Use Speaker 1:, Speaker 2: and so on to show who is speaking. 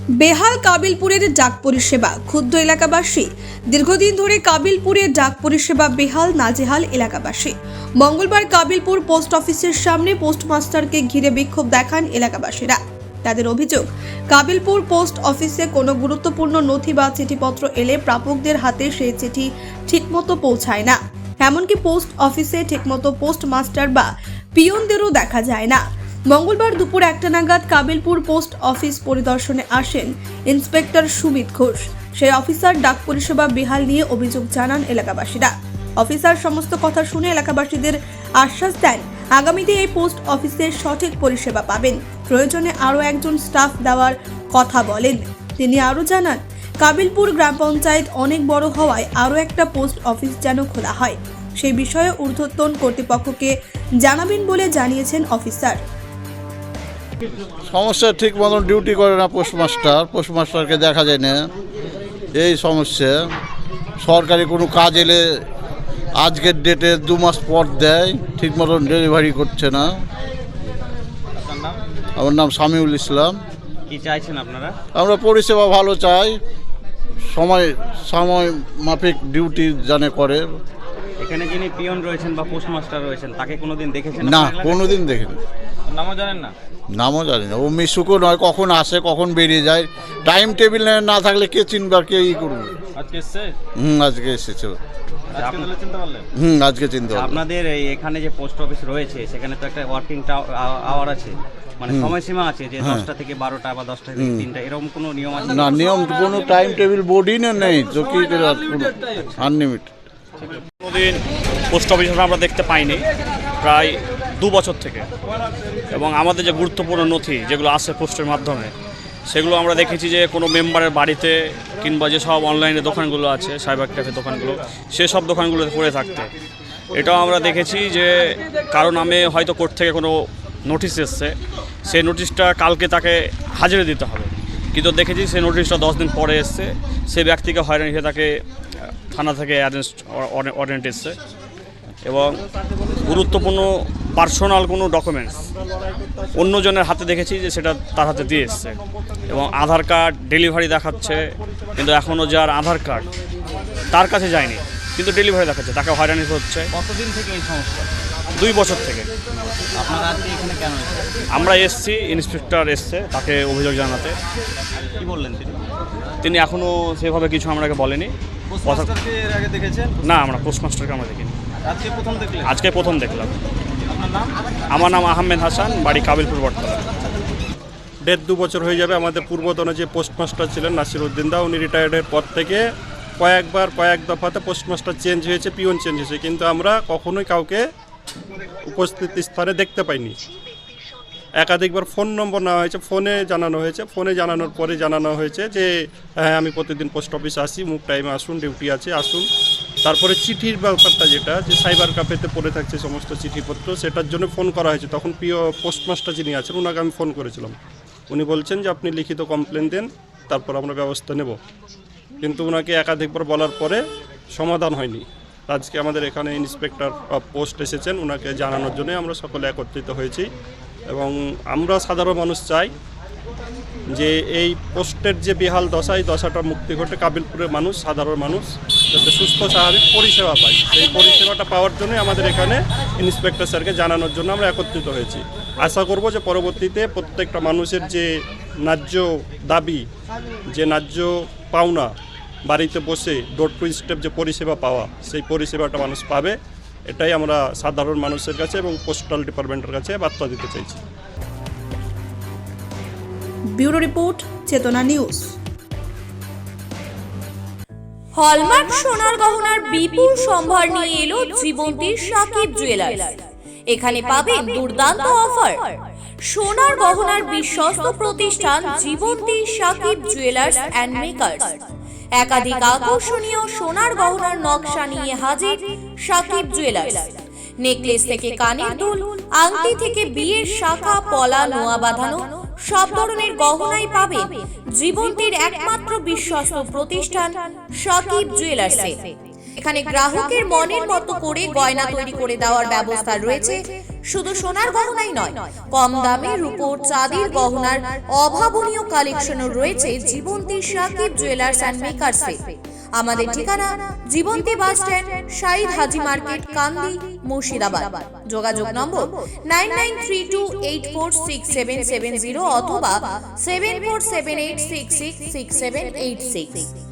Speaker 1: বেহাল কাবিলপুরের ডাক পরিষেবা, ক্ষুব্ধ এলাকাবাসী। দীর্ঘদিন ধরে কাবিলপুরের ডাক পরিষেবা বেহাল, নাজেহাল এলাকাবাসী। মঙ্গলবার কাবিলপুর পোস্ট অফিসের সামনে পোস্টমাস্টারকে ঘিরে বিক্ষোভ দেখান এলাকাবাসীরা। তাদের অভিযোগ, কাবিলপুর পোস্ট অফিসে কোনো গুরুত্বপূর্ণ নথি বা চিঠিপত্র এলে প্রাপকদের হাতে সেই চিঠি ঠিকমতো পৌঁছায় না। এমনকি পোস্ট অফিসে ঠিকমতো পোস্টমাস্টার বা পিয়নদেরও দেখা যায় না। মঙ্গলবার দুপুর 1টা নাগাদ কাবিলপুর পোস্ট অফিস পরিদর্শনে আসেন ইন্সপেক্টর সুমিত ঘোষ। সেই অফিসার ডাক পরিষেবা বেহাল নিয়ে অভিযোগ জানান এলাকাবাসীরা। অফিসার সমস্ত কথা শুনে এলাকাবাসীদের আশ্বাস দেন আগামীতে এই পোস্ট অফিসের সঠিক পরিষেবা পাবেন। প্রয়োজনে আরও একজন স্টাফ দেওয়ার কথা বলেন। তিনি আরও জানান, কাবিলপুর গ্রাম পঞ্চায়েত অনেক বড় হওয়ায় আরও একটা পোস্ট অফিস যেন খোলা হয়, সেই বিষয়ে ঊর্ধ্বতন কর্তৃপক্ষকে জানাবেন বলে জানিয়েছেন অফিসার।
Speaker 2: সমস্যা, ঠিক মতন ডিউটি করে না পোস্টমাস্টারকে দেখা যায় না, এই সমস্যা। সরকারি কোনো কাজ এলে আজকের ডেটে 2 মাস পর দেয়, ঠিক মতন ডেলিভারি করছে না। আমার নাম সামিউল ইসলাম।
Speaker 3: কি চাইছেন আপনারা?
Speaker 2: আমরা পরিষেবা ভালো চাই, সময় মাফিক ডিউটি জানে করে।
Speaker 3: এখানে যিনি পিয়ন রয়েছেন বা পোস্টমাস্টার রয়েছেন তাকে কোনোদিন দেখেছেন?
Speaker 2: না, কোনোদিন দেখিনি।
Speaker 3: নামও জানেন না?
Speaker 2: নামও জানি না। ও মিশুকও নয়, কখন আসে কখন বেরিয়ে যায়, টাইম টেবিল না থাকলে কে চিনবে আর কে করবে।
Speaker 3: আজকে এসেছে?
Speaker 2: আজকে এসেছে। আজকে চিনতে পারলাম।
Speaker 3: আপনাদের এখানে যে পোস্ট অফিস রয়েছে সেখানে তো একটা ওয়ার্কিং আওয়ার আছে, মানে সময়সীমা আছে যে 10টা থেকে 12টা বা 10টা থেকে 3টা, এরকম কোনো নিয়ম আছে?
Speaker 2: না, নিয়ম কোনো টাইম টেবিল বোর্ডই নেই তো, কি আনলিমিটেড।
Speaker 4: কোনোদিন পোস্ট অফিস আমরা দেখতে পাইনি প্রায় 2 বছর থেকে, এবং আমাদের যে গুরুত্বপূর্ণ নথি যেগুলো আসে পোস্টের মাধ্যমে সেগুলো আমরা দেখেছি যে কোনো মেম্বারের বাড়িতে কিংবা যেসব অনলাইনে দোকানগুলো আছে, সাইবার ক্যাফে দোকানগুলো, সেসব দোকানগুলোতে পড়ে থাকতে। এটাও আমরা দেখেছি যে কারো নামে হয়তো কোর্ট থেকে কোনো নোটিশ এসছে, সেই নোটিশটা কালকে তাকে হাজিরা দিতে হবে, কিন্তু দেখেছি সেই নোটিশটা 10 দিন পরে এসছে, সেই ব্যক্তিকে হয়রানি হয়ে তাকে থানা থেকে ওয়ারেন্ট এসছে, এবং গুরুত্বপূর্ণ পার্সোনাল কোনো ডকুমেন্টস অন্যজনের হাতে দেখেছি যে সেটা তার হাতে দিয়ে এসছে, এবং আধার কার্ড ডেলিভারি দেখাচ্ছে, কিন্তু এখনও যার আধার কার্ড তার কাছে যায়নি, কিন্তু ডেলিভারি দেখাচ্ছে, তাকে হয়রানি হচ্ছে।
Speaker 3: কতদিন থেকে এই সমস্যা?
Speaker 4: 2 বছর থেকে।
Speaker 3: আপনারা আজকে এখানে কেন এসেছেন?
Speaker 4: আমরা এসছি, ইন্সপেক্টর এসছে তাকে অভিযোগ জানাতে।
Speaker 3: কি বললেন তিনি?
Speaker 4: তিনি এখনও সেভাবে কিছু আমাকে বলেনি।
Speaker 3: পোস্টমাস্টারকে এর আগে দেখেছেন?
Speaker 4: না, আমরা পোস্টমাস্টারকে আমরা দেখিনি।
Speaker 3: আজকে প্রথম দেখলেন?
Speaker 4: আজকে প্রথম দেখলাম।
Speaker 3: আপনার নাম?
Speaker 4: আমার নাম আহমেদ হাসান, বাড়ি কাবিলপুর বটতলা।
Speaker 5: 1.5-2 বছর হয়ে যাবে। আমাদের পূর্বতন যে পোস্টমাস্টার ছিলেন নাসিরউদ্দিন দা, উনি রিটায়ার্ডের পর থেকে কয়েক দফাতে পোস্টমাস্টার চেঞ্জ হয়েছে, পিয়ন চেঞ্জ হয়েছে, কিন্তু আমরা কখনোই কাউকে উপস্থিত স্থানে দেখতে পাইনি। একাধিকবার ফোন নম্বর নেওয়া হয়েছে, ফোনে জানানোর পরে জানানো হয়েছে যে হ্যাঁ, আমি প্রতিদিন পোস্ট অফিসে আসি, মুখ টাইমে আসুন, ডিউটি আছে আসুন। তারপরে চিঠির ব্যাপারটা, যেটা যে সাইবার ক্যাফেতে পড়ে থাকছে সমস্ত চিঠিপত্র, সেটার জন্য ফোন করা হয়েছে। তখন পোস্টমাস্টার যিনি আছেন ওনাকে আমি ফোন করেছিলাম। উনি বলছেন যে আপনি লিখিত কমপ্লেন দেন, তারপর আমরা ব্যবস্থা নেব, কিন্তু ওনাকে একাধিকবার বলার পরে সমাধান হয়নি। আজকে আমাদের এখানে ইন্সপেক্টর অফ পোস্ট এসেছেন, ওনাকে জানানোর জন্য আমরা সকলে একত্রিত হয়েছি, এবং আমরা সাধারণ মানুষ চাই যে এই পোস্টের যে বেহাল দশা, এই দশাটা মুক্তি ঘটে, কাবিলপুরের মানুষ, সাধারণ মানুষ যাতে সুস্থ স্বাভাবিক পরিষেবা পায়। সেই পরিষেবাটা পাওয়ার জন্য আমাদের এখানে ইন্সপেক্টর স্যারকে জানানোর জন্য আমরা একত্রিত হয়েছি। আশা করব যে পরবর্তীতে প্রত্যেকটা মানুষের যে ন্যায্য দাবি, যে ন্যায্য পাওনা, বাড়িতে বসে ডোর টু স্টেপ যে পরিষেবা পাওয়া, সেই পরিষেবাটা মানুষ পাবে। এটাই আমরা সাধারণ মানুষের কাছে এবং পোস্টাল ডিপার্টমেন্টের কাছে বার্তা দিতে চাইছি।
Speaker 1: ব্যুরো রিপোর্ট, চেতনা নিউজ।
Speaker 6: হলমার্ক সোনার গহনার বিপুল সম্ভার নিয়ে এলো জীবন্তীর সাকিব জুয়েলার্স। এখানে পাবেন দুর্দান্ত অফার। সোনার গহনার বিশ্বস্ত প্রতিষ্ঠান Jibanti Sakib jewellers and makers. একাধিক আকর্ষণীয় সোনার গহনার নকশা নিয়ে হাজির সাকিব জুয়েলার্স। নেকলেস থেকে কানের দুল, আংটি থেকে বিয়ের শাখা, পলা, নোয়া বাঁধানো সব ধরনের গহনাই পাবেন জীবন্তীর একমাত্র বিশ্বস্ত প্রতিষ্ঠান সাকিব জুয়েলার্সে। এখানে গ্রাহকের মনের মতো করে গয়না তৈরি করে দেওয়ার ব্যবস্থা রয়েছে শুধু সোনার গহনাই নয়, কম দামে রূপোর চাঁদির গহনার অভাবনীয় কালেকশনও রয়েছে জীবন্তী সাকিব জুয়েলার্স অ্যান্ড মেকার্সে। আমাদের ঠিকানা জীবন্তী বাস স্ট্যান্ড, শাহিদ হাজি মার্কেট, কান্দি, মুর্শিদাবাদ। যোগাযোগ নম্বর 9932846770 অথবা 7478666786।